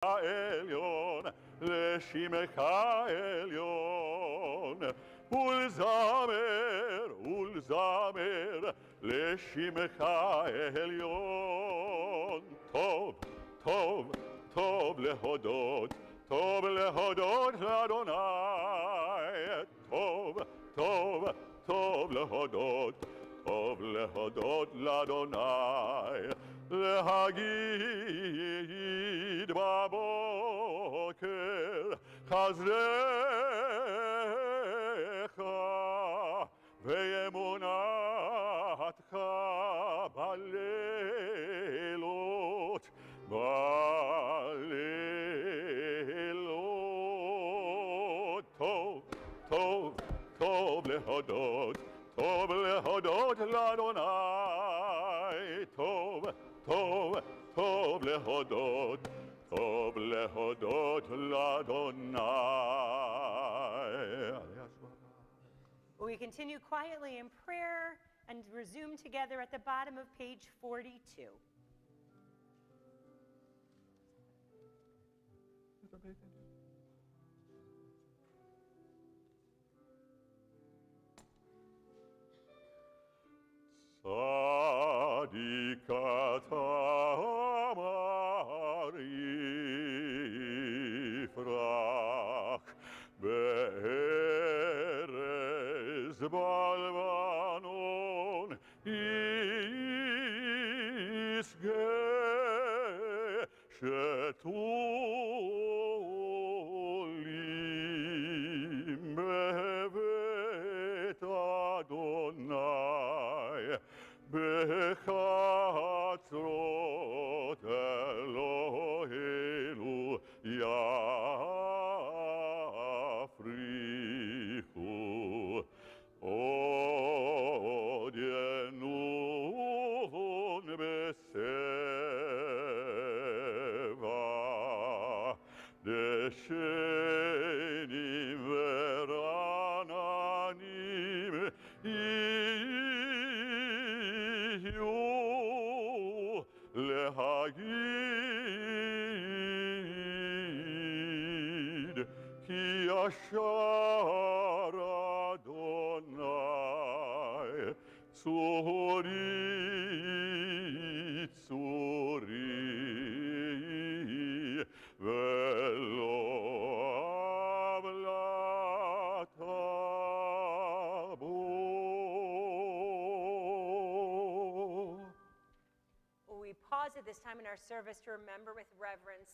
העליון, לשמך העליון, ולזמר, ולזמר, לשמך העליון. טוב, טוב, טוב להודות, טוב להודות לאדוני. טוב, טוב, טוב להודות, טוב להודות לאדוני. להגיד בבוקר חסדך ואמונתך בלילות, בלילות. טוב, טוב, טוב להודות, טוב להודות לאדוני. טוב, טוב, טוב להודות, טוב להודות לאדוני. We continue quietly in prayer and resume together at the bottom of page 42. צדיק אתה אמר יפרח בארז בלבנון ישגה שתולים בבית אדוני בחצרות אלוהינו יפריחו עוד ינון בשבע דשנים ורעננים להגיד כי ישר אדוני צורי צורי ולא עוולת בו. We pause at this time in our service to remember with reverence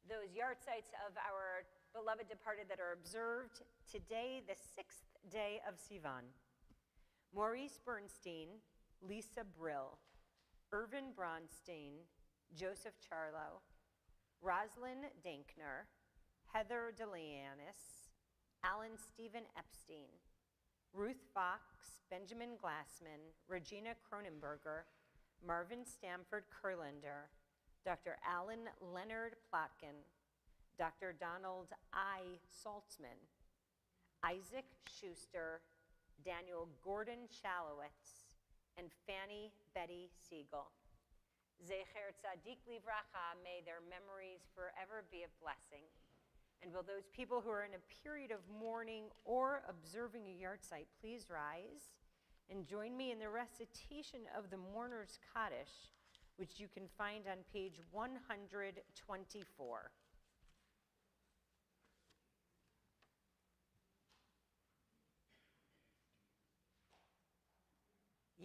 those yahrzeits of our beloved departed that are observed today, the 6th day of Sivan. Maurice Bernstein, Lisa Brill, Irvin Bronstein, Joseph Charlo, Roslyn Dankner, Heather DeLeanis, Alan Stephen Epstein, Ruth Fox, Benjamin Glassman, Regina Cronenberger, Marvin Stamford Kurlander, Dr. Alan Leonard Plotkin, Dr. Donald I. Saltzman, Isaac Schuster, Daniel Gordon Shalowitz, and Fanny Betty Siegel. Zecher Tzadik Livracha, may their memories forever be a blessing. And will those people who are in a period of mourning or observing a yahrzeit please rise and join me in the recitation of the Mourner's Kaddish, which you can find on page 124.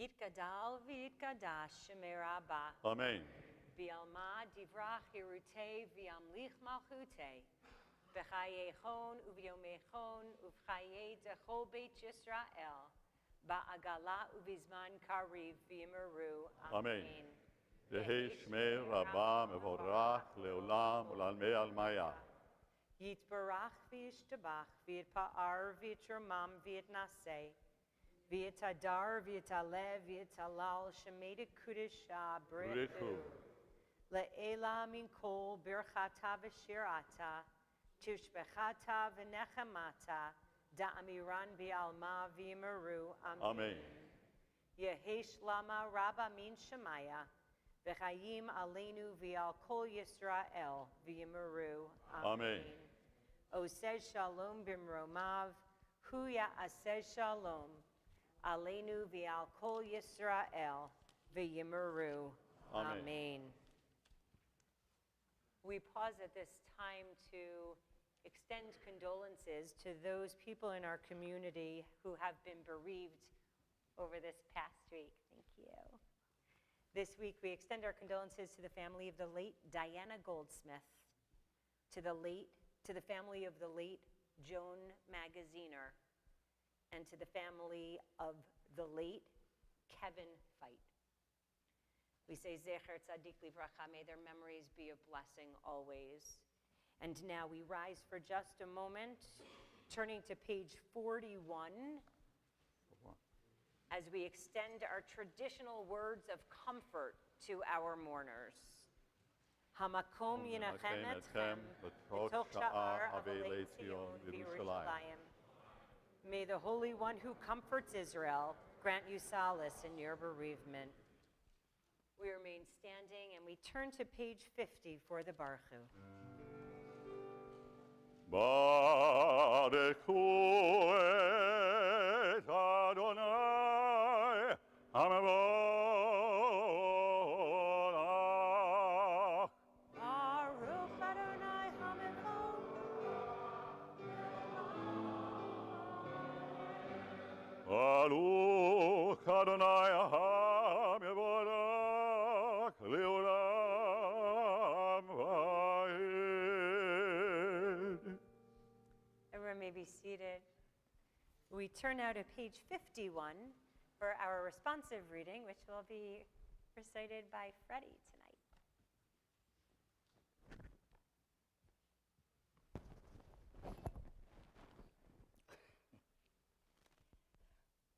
Yitgadal v'yitgadash Shemei Rabbah. Amen. Bialma divrach hirutei v'yamlich malchutei. B'chayechon u'v'yomechon u'v'chayei dechol Beit Yisrael. Ba'agala u'vizman kariv v'yimeru. Amen. Yehi Shmei Rabbah mevorach leolam u'lalmei almaya. Yitbarach v'yishtabach v'yitpa'ar v'yitramam v'yitnaseh. V'yitadar v'yitalev v'yitalal shemeda kudisha brichu. Le'ela min kol birchata v'shirata. Tishbechata v'nechamata. Da'amiran bi'alma v'yimeru. Amen. Yehesh lama rabba min shemaya. V'chayim aleinu v'al kol Yisrael v'yimeru. Amen. Oseh shalom b'mromav, hu ya'aseh shalom, aleinu v'al kol Yisrael v'yimeru. Amen. Amen. We pause at this time to extend condolences to those people in our community who have been bereaved over this past week. Thank you. This week, we extend our condolences to the family of the late Diana Goldsmith, to the family of the late Joan Magaziner, and to the family of the late Kevin Feit. We say Zecher Tzadik Livracha, may their memories be a blessing always. And now we rise for just a moment, turning to page 41, as we extend our traditional words of comfort to our mourners. Hamakom yinachem etchem b'toch sha'ar avelei Tzion v'Yerushalayim. May the Holy One who comforts Israel grant you solace in your bereavement. We remain standing and we turn to page 50 for the Barchu. Barechu et Adonai Hamevorach. Baruch Adonai Baruch Adonai Hamevorach Leolam Va'ed. Everyone may be seated. We turn now to page 51 for our responsive reading, which will be recited by Freddie tonight.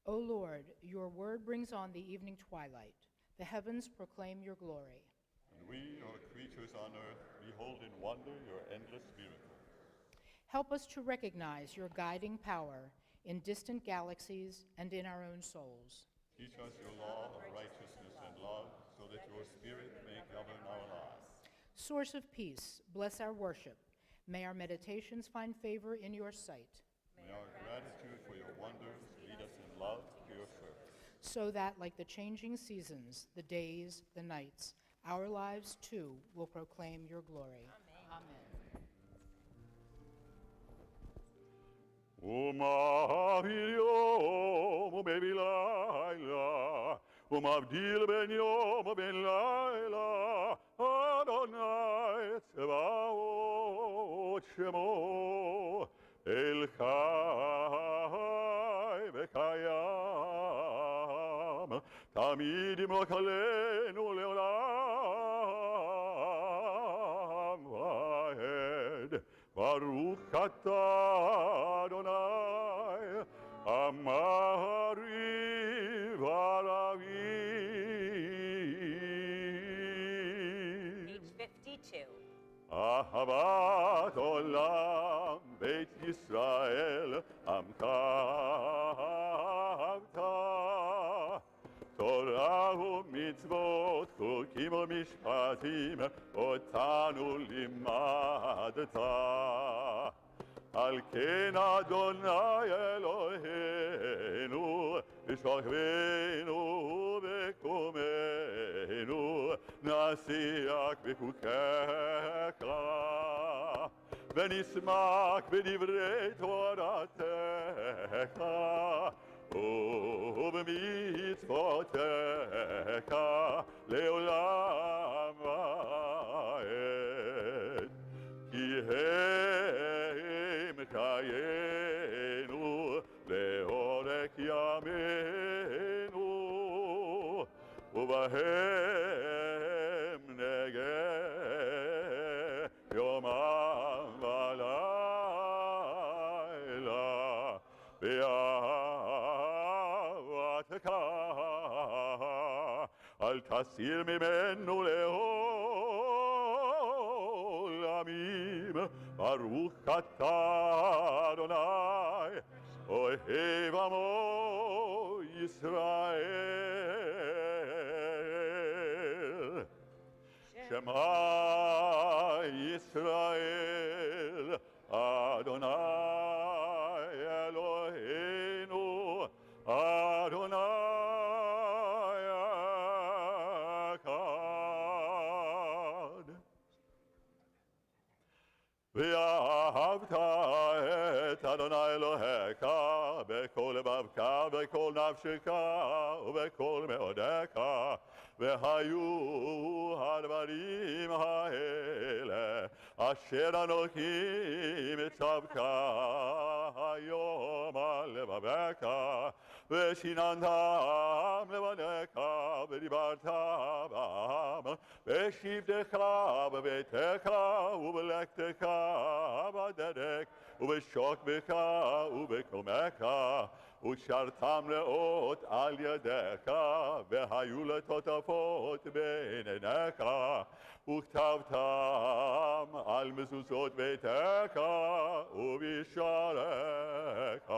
O Lord, your word brings on the evening twilight. The heavens proclaim your glory. And we, your creatures on earth, behold in wonder your endless miracles. Help us to recognize your guiding power in distant galaxies and in our own souls. Teach us your law of righteousness and love, so that your spirit may govern our lives. Source of peace, bless our worship. May our meditations find favor in your sight. May our gratitude for your wonders lead us in love to your service. So that, like the changing seasons, the days, the nights, our lives too will proclaim your glory. Amen. Umavil baby Laila, umavdil ben yom ben Laila, Adonai Tzevaot Shemo, El Chai v'Kayam, Tamid Yimlok Aleinu Leolam Va'ed. Baruch atah Adonai, Amari v'Aravi. Page 52. Ahavat olam Beit Yisrael, Amka Avta. Torah u'mitzvot, chukim u'mishpatim, otanu limadta. Al ken Adonai Eloheinu, v'shachvenu v'kumenu, nasiach b'chukecha, v'nismach b'divrei Toratecha, ובמצוותיך לעולם ועד. כי הם חיינו לאורך ימינו, ובהם נגה יומם ולילה. אל תסיר ממנו לעולמים. ברוך אתה אדוני, אוהב עמו ישראל. Shema Yisrael, Adonai Eloheinu, Adonai Echad. ואהבת את אדוני אלוהיך בכל לבבך ובכל נפשך ובכל מאודך, והיו הדברים האלה אשר אנוכי מצווך היום על לבבך, ושיננתם לבניך ודיברת בם בשבתך בביתך ובלכתך בדרך ובשוכבך ובקומך, ושרתם לאות על ידיך, והיו לטוטפות בין עיניך, וכתבתם על מזוזות ביתך ובשעריך.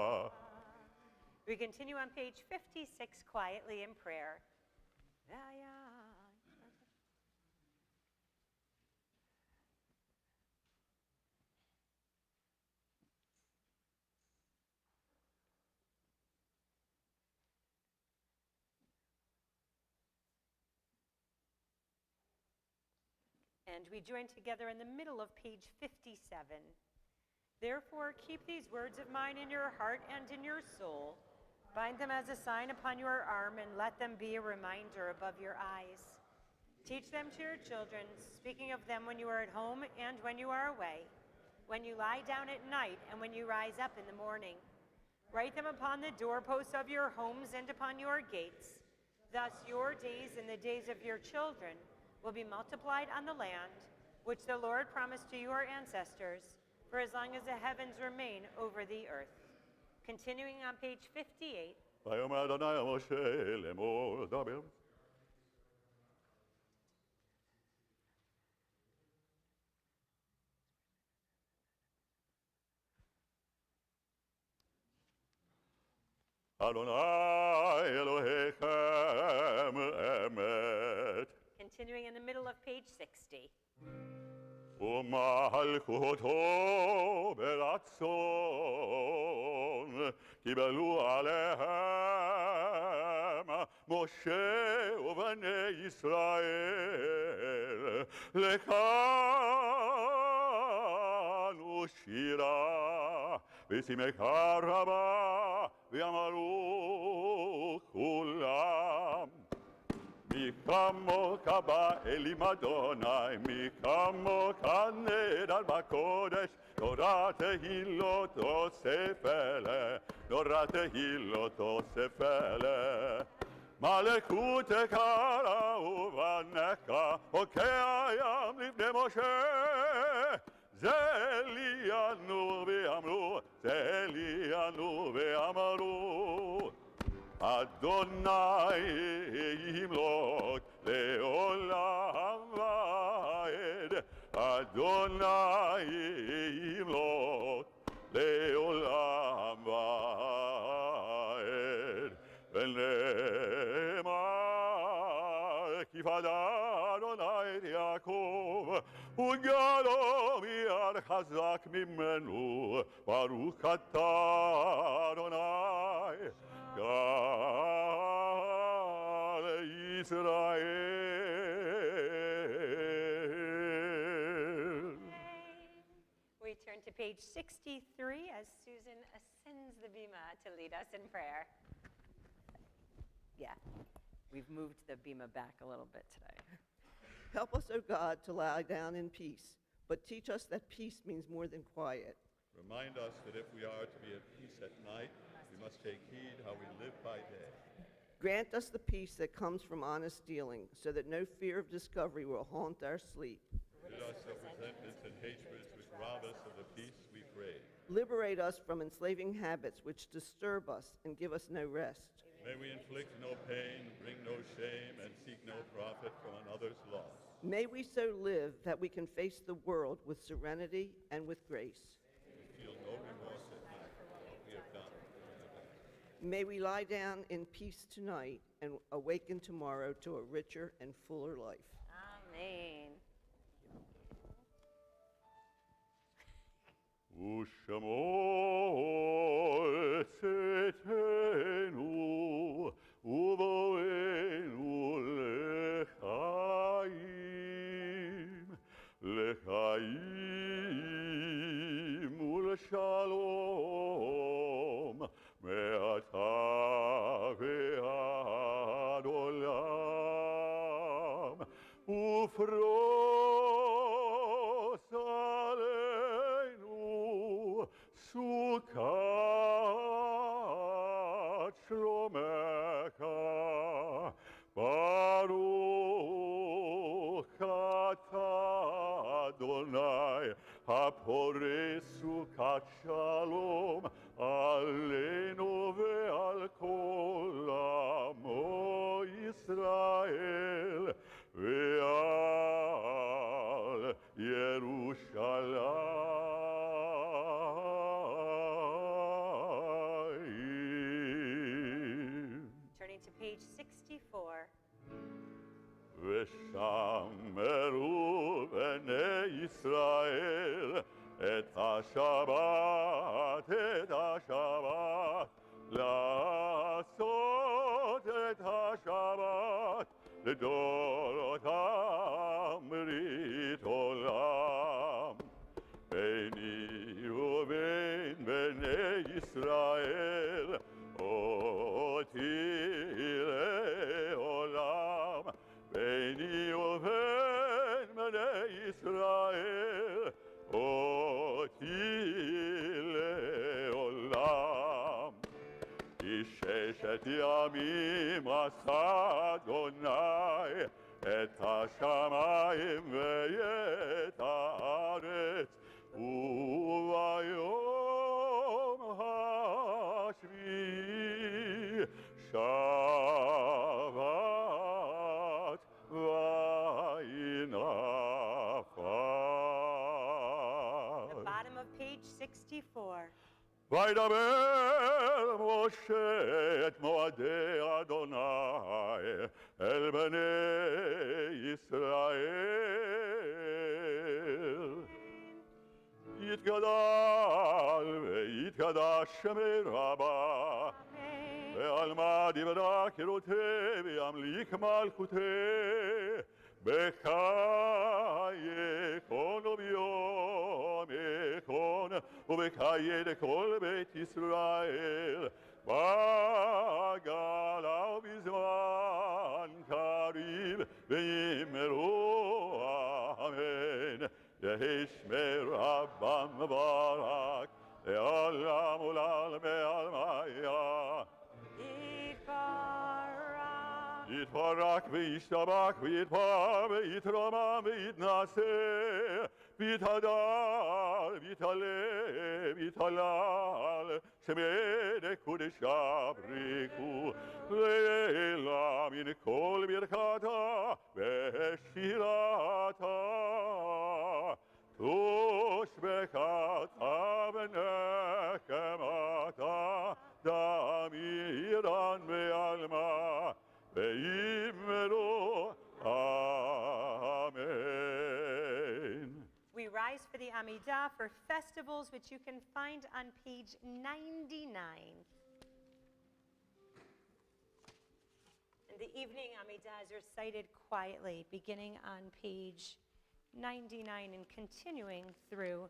We continue on page 56 quietly in prayer. And we join together in the middle of page 57. Therefore, keep these words of mine in your heart and in your soul. Bind them as a sign upon your arm, and let them be a reminder above your eyes. Teach them to your children, speaking of them when you are at home and when you are away, when you lie down at night and when you rise up in the morning. Write them upon the doorposts of your homes and upon your gates. Thus your days and the days of your children will be multiplied on the land, which the Lord promised to your ancestors, for as long as the heavens remain over the earth. Continuing on page 58. ויאמר אדוני אל משה לאמור דבר. אדוני אלוהיכם אמת. Continuing in the middle of page 60. ומלכותו ברצון קיבלו עליהם משה ובני ישראל, לכנו שירה ושמחה רבה, ואמרו כולם, מי כמוך באלים אדוני, מי כמוך נדר בקודש, נורא תהילות אוסף אלה, נורא תהילות אוסף אלה. מלכותך ובניך, הוקע הים לפני משה, זה לינו ואמרו, זה לינו ואמרו. אדוני ימלוך לעולם ועד, אדוני ימלוך לעולם ועד. ונאמר כי פדה אדוני את יעקב, וגדול מיד חזק ממנו, ברוך אתה אדוני God Israel. We turn to page 63 as Susan ascends the bima to lead us in prayer. Yeah, we've moved the bima back a little bit today. Help us, O God, to lie down in peace, but teach us that peace means more than quiet. Remind us that if we are to be at peace at night, we must take heed how we live by day. Grant us the peace that comes from honest dealing, so that no fear of discovery will haunt our sleep. Rid us of resentments and hatreds which rob us of the peace we crave. Liberate us from enslaving habits which disturb us and give us no rest. May we inflict no pain, bring no shame, and seek no profit from another's loss. May we so live that we can face the world with serenity and with grace. We feel no remorse at night for what we have done during the day. May we lie down in peace tonight and awaken tomorrow to a richer and fuller life. Amen. ושמור צאתנו ובואנו לחיים, לחיים ולשלום, מעתה ועד עולם, ופרוס עלינו סוכת שלומך, ברוך אתה אדוני הפורס סוכת שלום עלינו ועל כל עמו ישראל ועל ירושלים. Turning to page 64. ושמרו בני ישראל את השבת, לעשות את השבת לדורותם ברית עולם. ביני ובין בני ישראל אותי לעולם, ביני ובין בני ישראל אותי לעולם. כי ששת ימים עשה אדוני את השמיים ואת הארץ, וביום השביעי שבת וינפש. The bottom of page 64. וידבר משה את מועדי אדוני אל בני ישראל. יתגדל ויתקדש שמי רבה, ועלמא דברה כרותי וימליך מלכותי, בחיי כל וביום יכון, ובחיי כל בית ישראל, בגלה ובזמן קריב, ויאמרו אמן. יהי שמי רבם מברך, לעולם ולעלמי עלמיה. יתברך וישתבח ויתפאר ויתרומם ויתנשא ויתהדר ויתעלה ויתהלל, שמי קודשה בריחו לעילא מן כל ברכתה ושירתה, תושבחתה ונחמתה, דמירן בעלמא, ויאמרו amen. We rise for the Amidah for festivals, which you can find on page 99. And the evening Amidah is recited quietly, beginning on page 99 and continuing through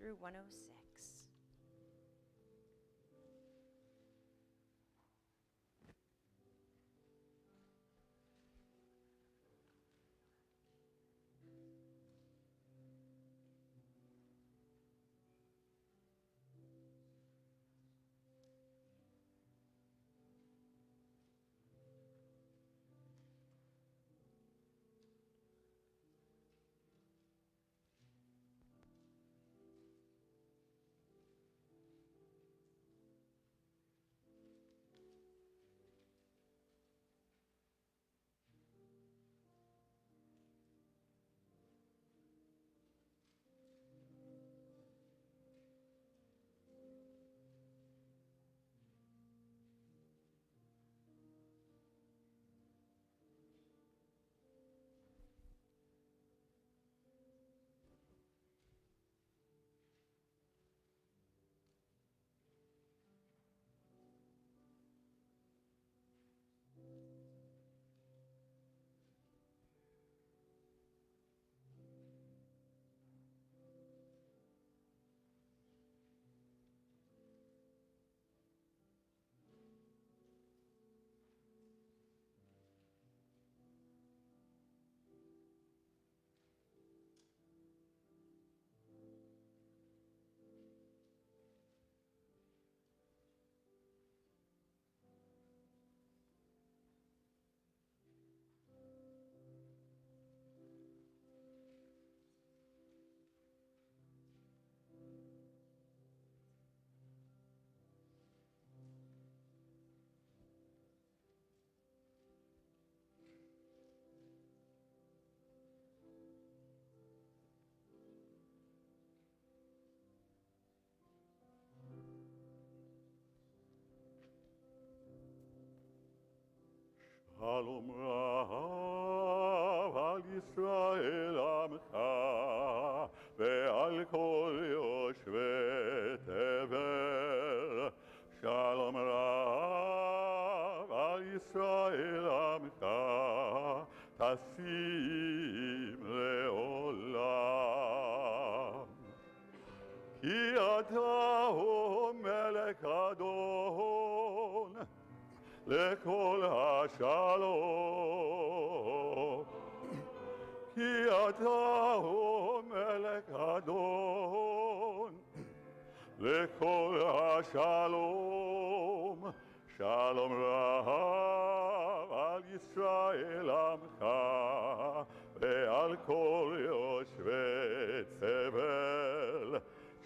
through 106. שלום רב על ישראל עמך ועל כל יושבי תבל. שלום רב על ישראל עמך תשים לעולם. כי אתה הוא מלך אדון לכל השלום. כי אתה הוא מלך אדון לכל השלום. שלום רב על ישראל עמך ועל כל יושבי תבל.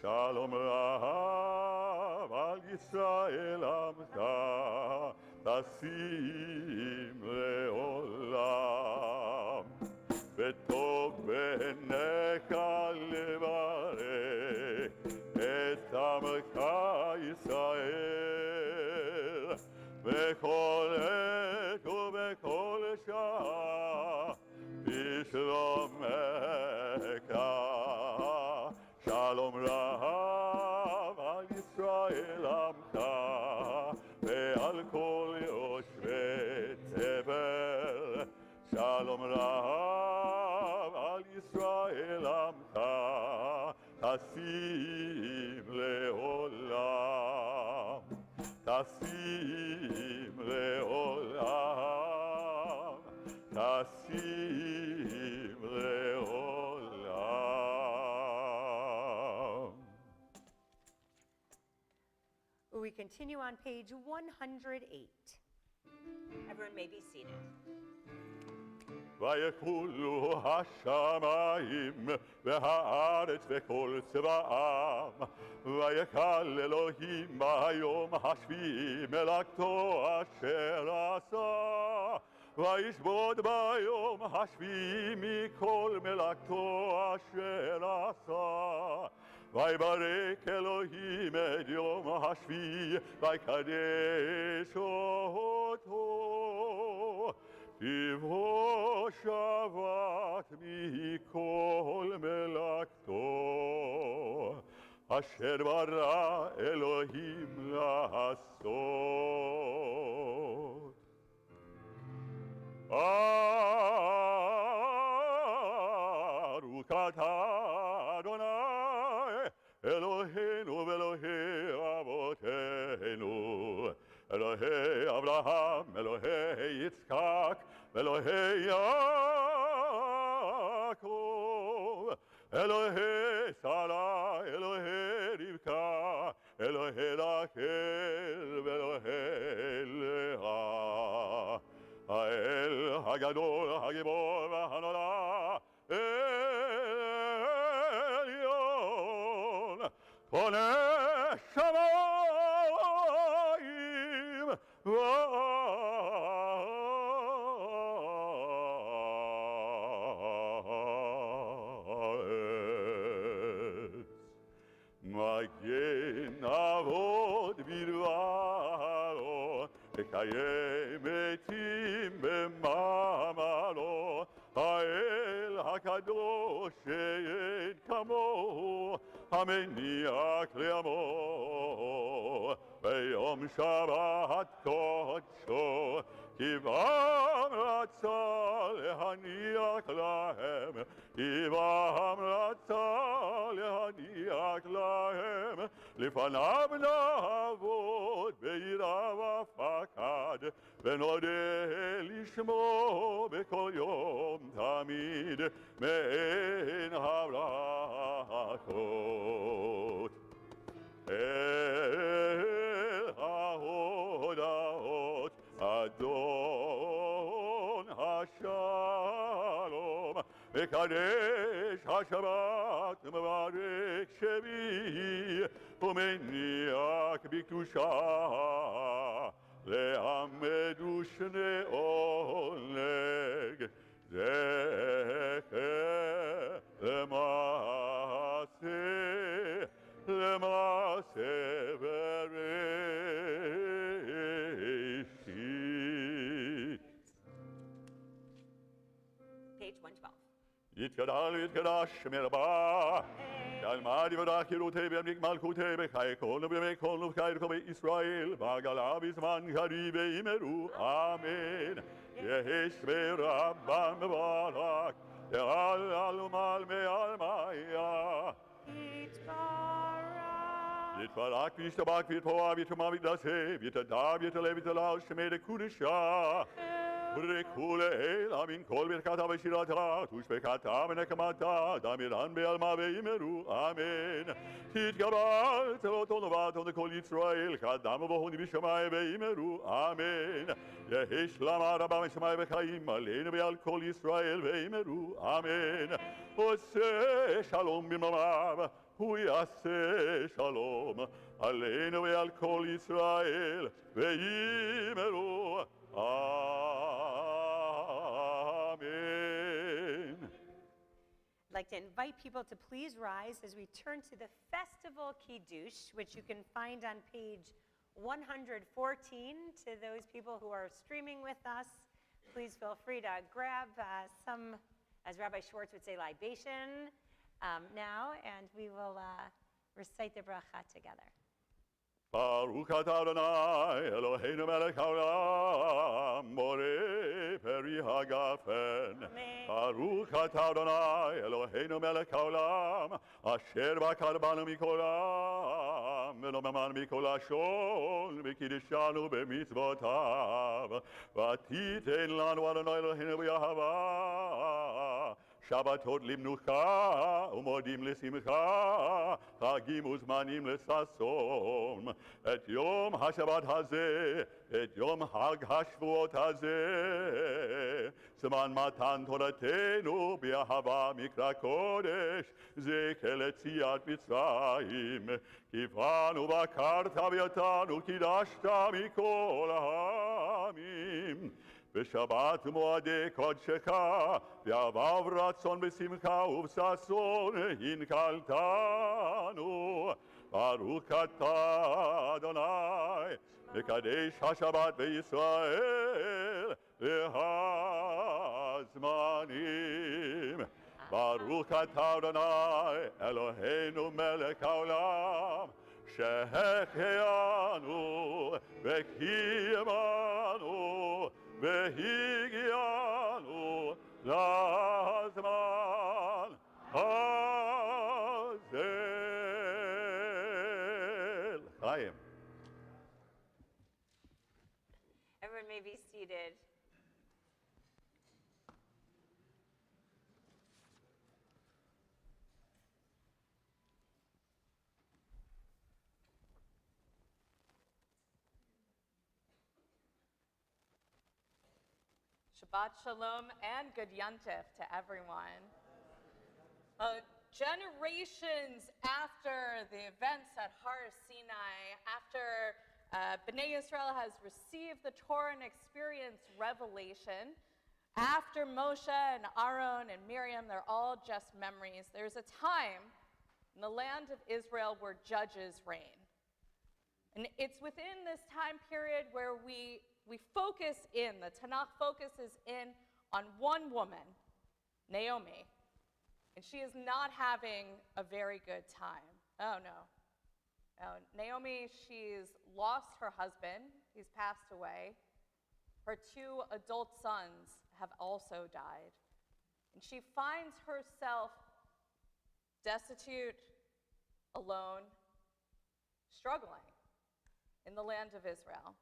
שלום רב על ישראל עמך תשים לעולם. וטוב בעיניך לברך את עמך ישראל בכל עת ובכל שעה בשלומך. שלום רב על ישראל עמך ועל כל יושבי תבל. שלום רב על ישראל עמך תשים לעולם. תשים לעולם. תשים לעולם. We continue on page 108. Everyone may be seated. ויקולו השמיים והארץ וכל צבאם, ויקל אלוהים ביום השביעי מלאכתו אשר עשה, וישבות ביום השביעי מכל מלאכתו אשר עשה. ויברך אלוהים את יום השביעי ויקדש אותו, טיבו שבת מכל מלאכתו אשר ברא אלוהים לעשות. ארוכת אדוני אלוהינו ואלוהי אבותינו, אלוהי אברהם, אלוהי יצחק, ואלוהי יעקב, אלוהי שרה, אלוהי רבקה, אלוהי רחל ואלוהי לאה. האל הגדול, הגיבור והנורא, עליון, בונה שמיים וארץ. מגן אבות בדברו, חיי מתים במאמרו. האל הקדוש שאין כמוהו, המניח לעמו ביום שבת קודשו. כי בם רצה להניח להם, כי בם רצה להניח להם, לפניו נעבוד ביראה ופחד, ונודה לשמו בכל יום תמיד מעין הברכות. אל ההודעות אדון השלום, מקדש השבת, מברך שביעי, ומניח בקדושה, לעמד ושני עונג, זכר למעשה, למעשה בראשית. יתקדש מרבה. ילמד יברך ילותי וימליק מלכותי בחיי כל ובימי כל ובחיי כל בישראל בעגלה בזמן קריב וימרו אמן. יהי שמי רבם מברך יעל ומעל מעל מאיה. יתברך וישתבח ויתפאר ויתרומם ויתנשא ויתהדר ויתעלה ויתהלל שמי לקודשה. ולכל אל אמין כל ברכתה ושירתה ושבחתה ונקמתה דמירן בעלמה וימרו אמן. תתגבר צלותו נובעתו לכל ישראל קדם ובהוני בשמיים וימרו אמן. יהי שלמה רבה משמיים וחיים עלינו ועל כל ישראל וימרו אמן. עושה שלום במרומיו הוא יעשה שלום עלינו ועל כל ישראל וימרו Amen. I'd like to invite people to please rise as we turn to the Festival Kiddush, which you can find on page 114. To those people who are streaming with us, please feel free to grab some, as Rabbi Schwartz would say, libation now, and we will recite the bracha together. Baruch atah Adonai Eloheinu melech haolam moreh peri hagafen. Baruch atah Adonai Eloheinu melech haolam asher bakar banu mikol ha'am velo mamanu mikol hashon v'kiddishanu b'mitzvotav v'titen lanu Adonai Eloheinu b'yahava Shabbatot limnucha umodim lesimcha chagim uzmanim lesashon et yom hashabbat hazeh et yom hag hashvuot hazeh zman matan toratenu b'ahava mikra kodesh zecher letziat mitzrayim kivanu bakarta v'yatanu kidashta mikol ha'amim בשבת מועדי קודשך, ואהבה ורצון בשמחה ובששון הנקלתנו. ברוך אתה אדוני, מקדש השבת בישראל והזמנים. ברוך אתה אדוני, אלוהינו מלך העולם, שהחיינו וקיימנו והגיענו לזמן הזה. חיים. Everyone may be seated. Shabbat Shalom and Good Yontif to everyone. Generations after the events at Har Sinai, after Bnei Israel has received the Torah and experienced revelation, after Moshe and Aaron and Miriam, they're all just memories. There's a time in the land of Israel where judges reign. And it's within this time period where we focus in, the Tanakh focuses in on one woman, Naomi, and she is not having a very good time. Oh no. Naomi, she's lost her husband, he's passed away. Her 2 adult sons have also died. And she finds herself destitute, alone, struggling in the land of Israel.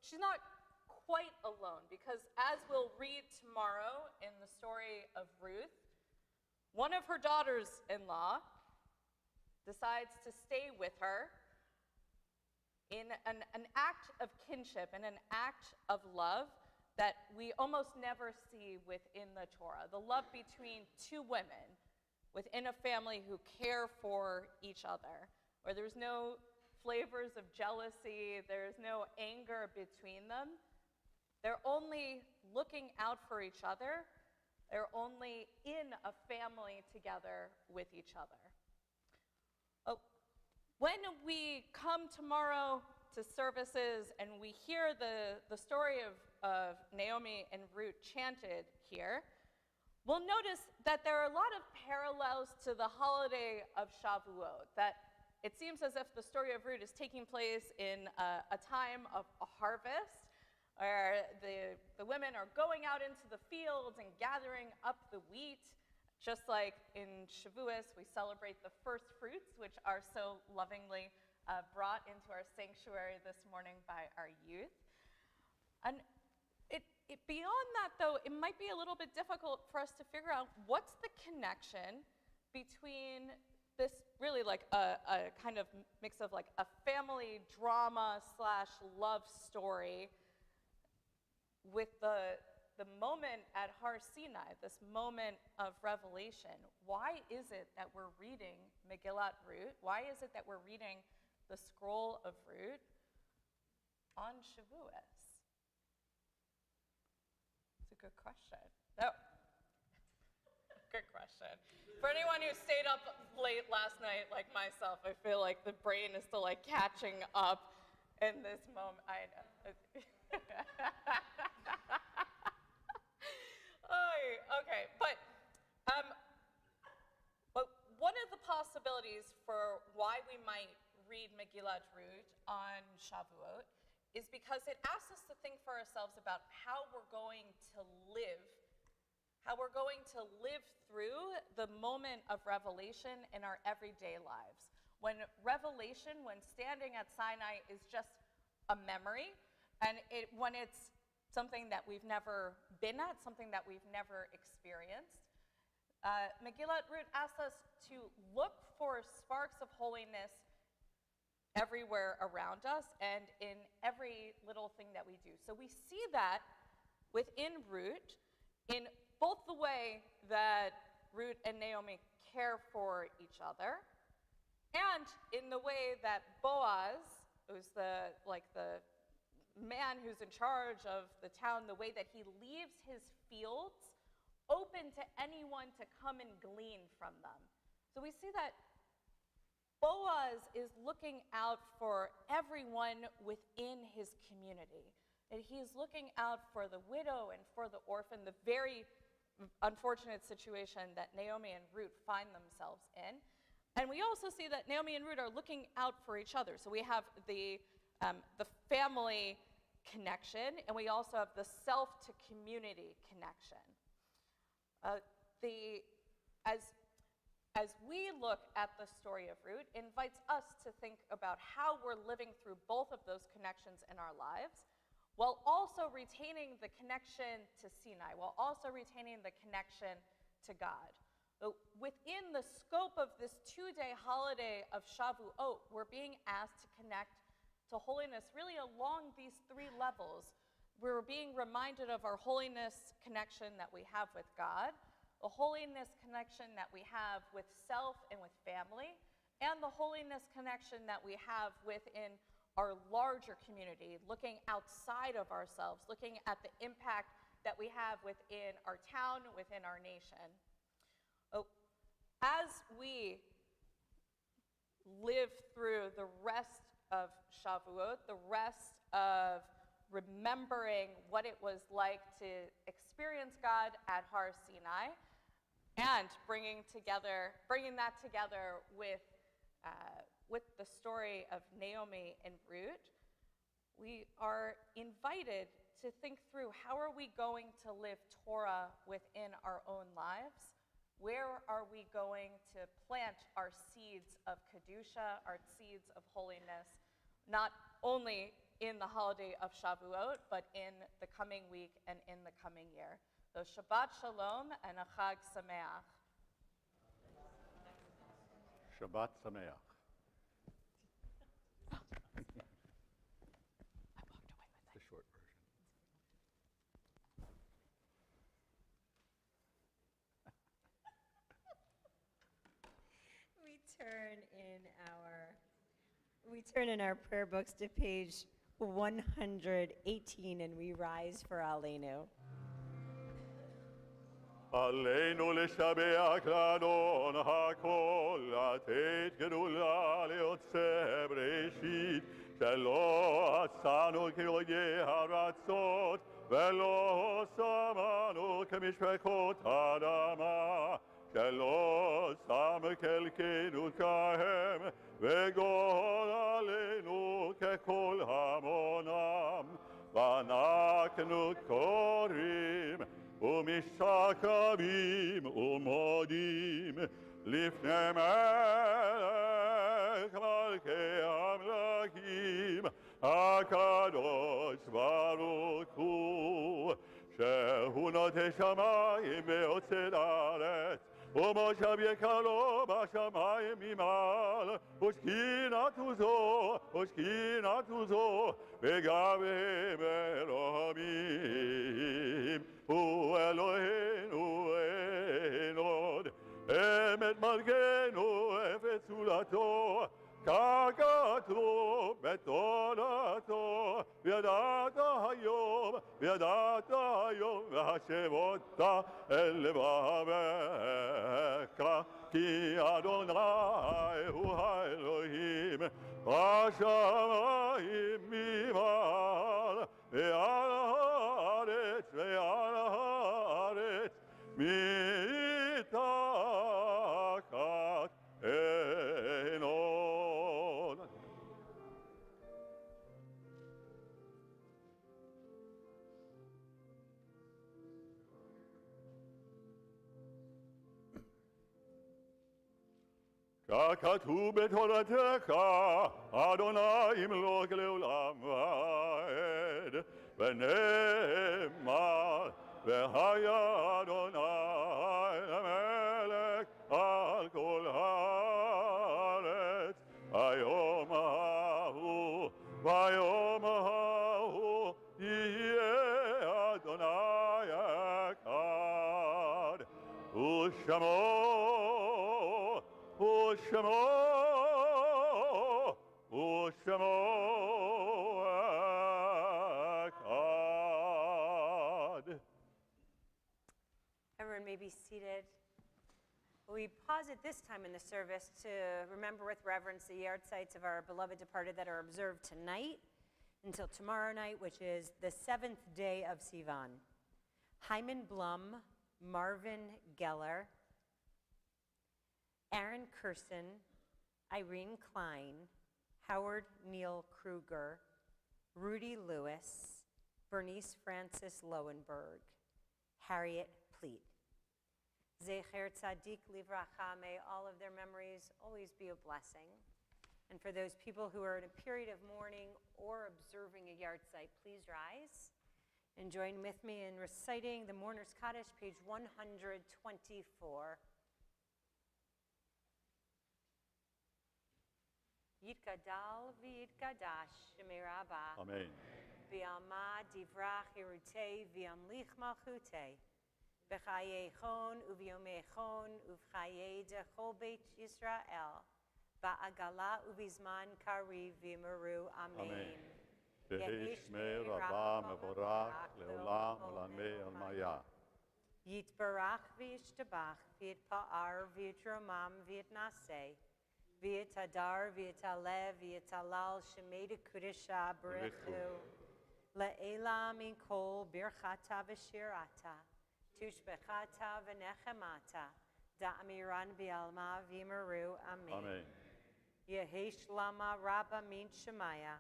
She's not quite alone, because as we'll read tomorrow in the story of Ruth, one of her daughters-in-law decides to stay with her in an act of kinship and an act of love that we almost never see within the Torah. The love between 2 women within a family who care for each other, where there's no flavors of jealousy, there's no anger between them. They're only looking out for each other. They're only in a family together with each other. When we come tomorrow to services and we hear the story of Naomi and Ruth chanted here, we'll notice that there are a lot of parallels to the holiday of Shavuot, that it seems as if the story of Ruth is taking place in a time of a harvest, where the women are going out into the fields and gathering up the wheat. Just like in Shavuos, we celebrate the first fruits, which are so lovingly brought into our sanctuary this morning by our youth. And beyond that, though, it might be a little bit difficult for us to figure out what's the connection between this really like a kind of mix of like a family drama / love story with the moment at Har Sinai, this moment of revelation. Why is it that we're reading Megillat Ruth? Why is it that we're reading the scroll of Ruth on Shavuos? It's a good question. Oh. Good question. For anyone who stayed up late last night, like myself, I feel like the brain is still like catching up in this moment. I know. Okay, but one of the possibilities for why we might read Megillat Ruth on Shavuot is because it asks us to think for ourselves about how we're going to live through the moment of revelation in our everyday lives. When revelation, when standing at Sinai is just a memory, and when it's something that we've never been at, something that we've never experienced, Megillat Ruth asks us to look for sparks of holiness everywhere around us and in every little thing that we do. So we see that within Ruth in both the way that Ruth and Naomi care for each other, and in the way that Boaz, who's the man who's in charge of the town, the way that he leaves his fields open to anyone to come and glean from them. So we see that Boaz is looking out for everyone within his community. And he's looking out for the widow and for the orphan, the very unfortunate situation that Naomi and Ruth find themselves in. And we also see that Naomi and Ruth are looking out for each other. So we have the family connection, and we also have the self-to-community connection. As we look at the story of Ruth, it invites us to think about how we're living through both of those connections in our lives, while also retaining the connection to Sinai, while also retaining the connection to God. Within the scope of this 2-day holiday of Shavuot, we're being asked to connect to holiness really along these 3 levels. We're being reminded of our holiness connection that we have with God, the holiness connection that we have with self and with family, and the holiness connection that we have within our larger community, looking outside of ourselves, looking at the impact that we have within our town, within our nation. As we live through the rest of Shavuot, the rest of remembering what it was like to experience God at Har Sinai, and bringing that together with the story of Naomi and Ruth, we are invited to think through how are we going to live Torah within our own lives? Where are we going to plant our seeds of Kedusha, our seeds of holiness, not only in the holiday of Shavuot, but in the coming week and in the coming year? So Shabbat Shalom and a Chag Sameach. Shabbat Sameach. The short version. We turn in our prayer books to page 118, and we rise for Aleinu. עלינו לשבח לאדון הכל, לתת גדולה ליוצא בראשית, שלא עשנו כרועי הרצות, ולא שמענו כמשפחות האדמה, שלא שם חלקנו כהם, וגורלנו ככל המונם. ואנחנו קוראים ומשתקמים ומודים לפני מלך מלכי המלכים, הקדוש ברוך הוא, שהוא נוטה שמיים ויוצר הארץ, ומושב יקרו בשמיים ממעל, ושכינתו זו בגביהם אלוהים, הוא אלוהינו אין עוד, אמת מלכנו אפס צורתו, ככתוב בתורתו, וידעת היום, והשבות אל לבבך, כי אדוני הוא האלוהים, בשמיים ממעל, ועל הארץ מתחת אין עוד. ככתוב בתורתך, אדוני ימלוך לעולם ועד, ונאמר, והיה אדוני למלך על כל הארץ, היום ההוא יהיה אדוני אחד, ושמו אחד. Everyone may be seated. We pause at this time in the service to remember with reverence the yard sites of our beloved departed that are observed tonight until tomorrow night, which is the 7th day of Sivan. Hyman Blum, Marvin Geller, Aaron Kerson, Irene Klein, Howard Neil Kruger, Rudy Lewis, Bernice Francis Lowenberg, Harriet Pleat. Zecher Tzadik Livracha, may all of their memories always be a blessing. And for those people who are in a period of mourning or observing a yard site, please rise and join with me in reciting the Mourner's Kaddish, page 124. Yitgadal v'yitgadash Shemei Rabbah. Amen. V'yalma divrach yerutei v'yamlich malchutei. B'chayei uvyomei uv'chayei dechol beit Yisrael. Ba'agala uvizman kariv v'yimeru. Amen. V'hishmei Rabbah mevorach leolam olamei almaya. Yitbarach v'yishtabach v'yitpa'ar v'yitromam v'yitnaseh. V'yitadar v'yitalev v'yitalal shemei kudesha b'rechu. Le'ela min kol birchata v'shirata. Tushbechata v'nechemata. Da'amiran v'yalma v'yimeru. Amen. Amen. Yehesh lama rabba min shemaya.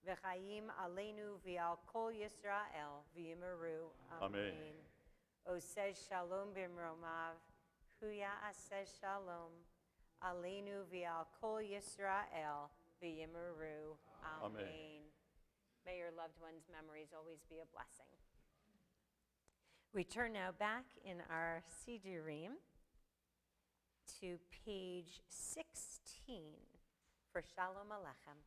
V'chayim aleinu v'al kol Yisrael v'yimeru. Amen. Oseh shalom b'mromav. Huya aseh shalom. Aleinu v'al kol Yisrael v'yimeru. Amen. May your loved ones' memories always be a blessing. We turn now back in our Sidurim to page 16 for Shalom Aleichem.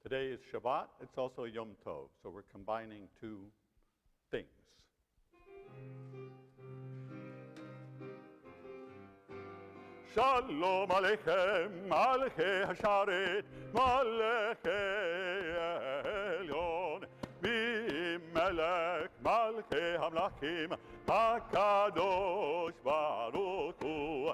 Today is Shabbat. It's also Yom Tov, so we're combining two things. Shalom Aleichem, Malchei Hasharet, Malchei Elyon, V'melech Malchei Hamlachim, HaKadosh Baruch Hu,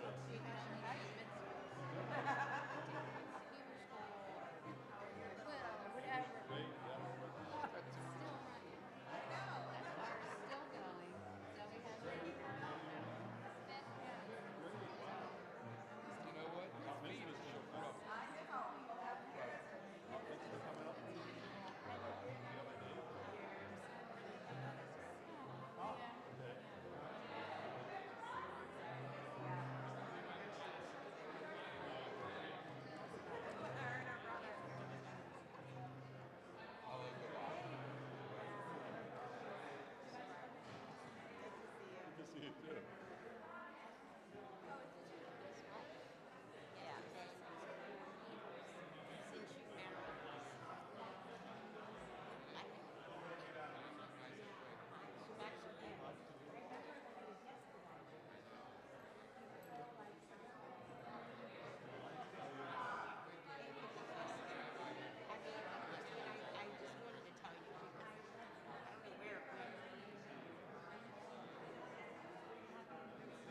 see you too.